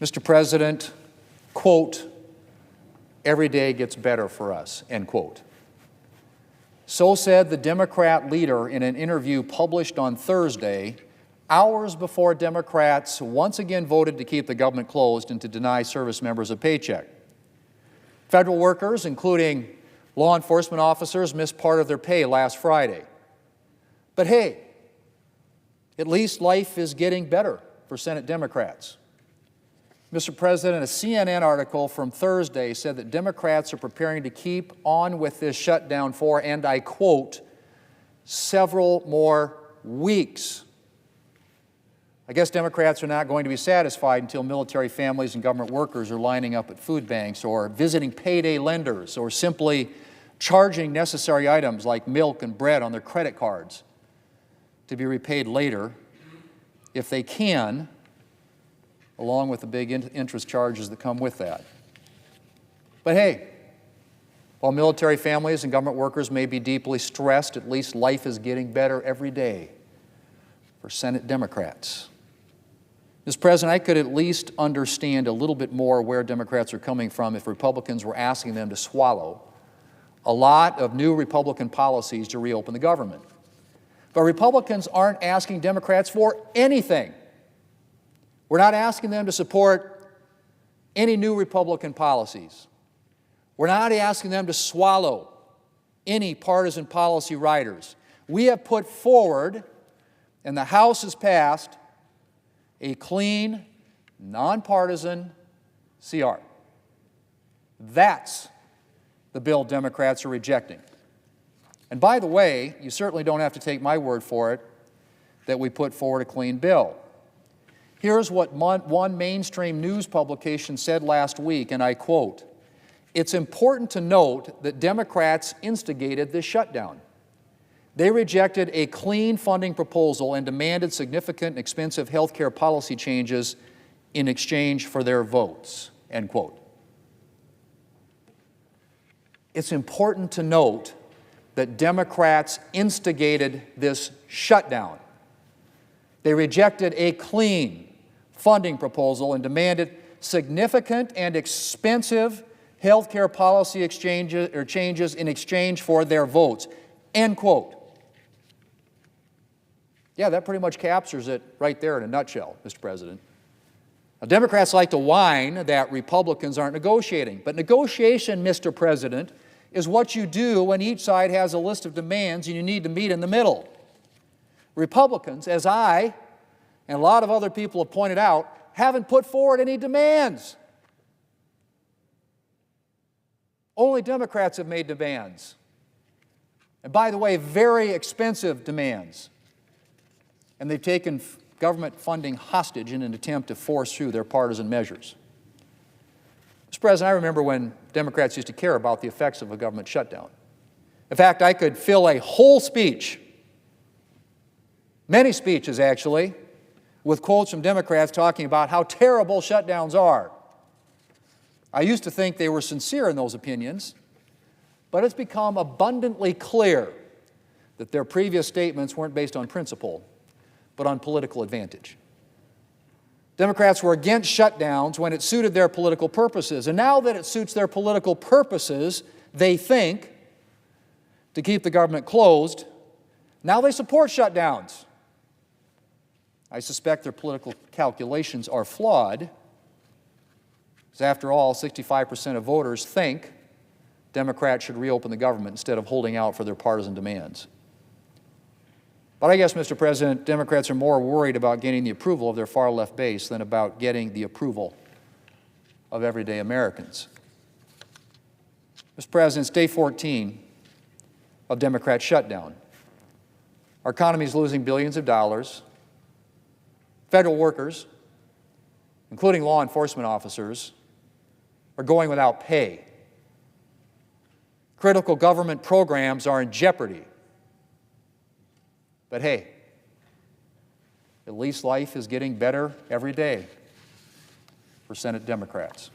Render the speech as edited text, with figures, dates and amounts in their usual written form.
Mr. President, quote, "Every day gets better for us," end quote. So said the Democrat leader in an interview published on Thursday, hours before Democrats once again voted to keep the government closed and to deny service members a paycheck. Federal workers, including law enforcement officers, missed part of their pay last Friday. But hey, at least life is getting better for Senate Democrats. Mr. President, a CNN article from Thursday said that Democrats are preparing to keep on with this shutdown for, and I quote, "several more weeks." I guess Democrats are not going to be satisfied until military families and government workers are lining up at food banks or visiting payday lenders or simply charging necessary items like milk and bread on their credit cards to be repaid later if they can, along with the big interest charges that come with that. But hey, while military families and government workers may be deeply stressed, at least life is getting better every day for Senate Democrats. Mr. President, I could at least understand a little bit more where Democrats are coming from if Republicans were asking them to swallow a lot of new Republican policies to reopen the government. But Republicans aren't asking Democrats for anything. We're not asking them to support any new Republican policies. We're not asking them to swallow any partisan policy riders. We have put forward, and the House has passed, a clean, nonpartisan CR. That's the bill Democrats are rejecting. And by the way, you certainly don't have to take my word for it that we put forward a clean bill. Here's what one mainstream news publication said last week, and I quote, "It's important to note that Democrats instigated this shutdown. They rejected a clean funding proposal and demanded significant and expensive health care policy changes in exchange for their votes," end quote. It's important to note that Democrats instigated this shutdown. They rejected a clean funding proposal and demanded significant and expensive health care policy changes in exchange for their votes, end quote. Yeah, that pretty much captures it right there in a nutshell, Mr. President. Now, Democrats like to whine that Republicans aren't negotiating, but negotiation, Mr. President, is what you do when each side has a list of demands and you need to meet in the middle. Republicans, as I and a lot of other people have pointed out, haven't put forward any demands. Only Democrats have made demands. And by the way, very expensive demands. And they've taken government funding hostage in an attempt to force through their partisan measures. Mr. President, I remember when Democrats used to care about the effects of a government shutdown. In fact, I could fill a whole speech, many speeches actually, with quotes from Democrats talking about how terrible shutdowns are. I used to think they were sincere in those opinions, but it's become abundantly clear that their previous statements weren't based on principle, but on political advantage. Democrats were against shutdowns when it suited their political purposes, and now that it suits their political purposes, they think, to keep the government closed, now they support shutdowns. I suspect their political calculations are flawed, because after all, 65% of voters think Democrats should reopen the government instead of holding out for their partisan demands. But I guess, Mr. President, Democrats are more worried about gaining the approval of their far-left base than about getting the approval of everyday Americans. Mr. President, it's day 14 of Democrat shutdown. Our economy is losing billions of dollars. Federal workers, including law enforcement officers, are going without pay. Critical government programs are in jeopardy. But hey, at least life is getting better every day for Senate Democrats.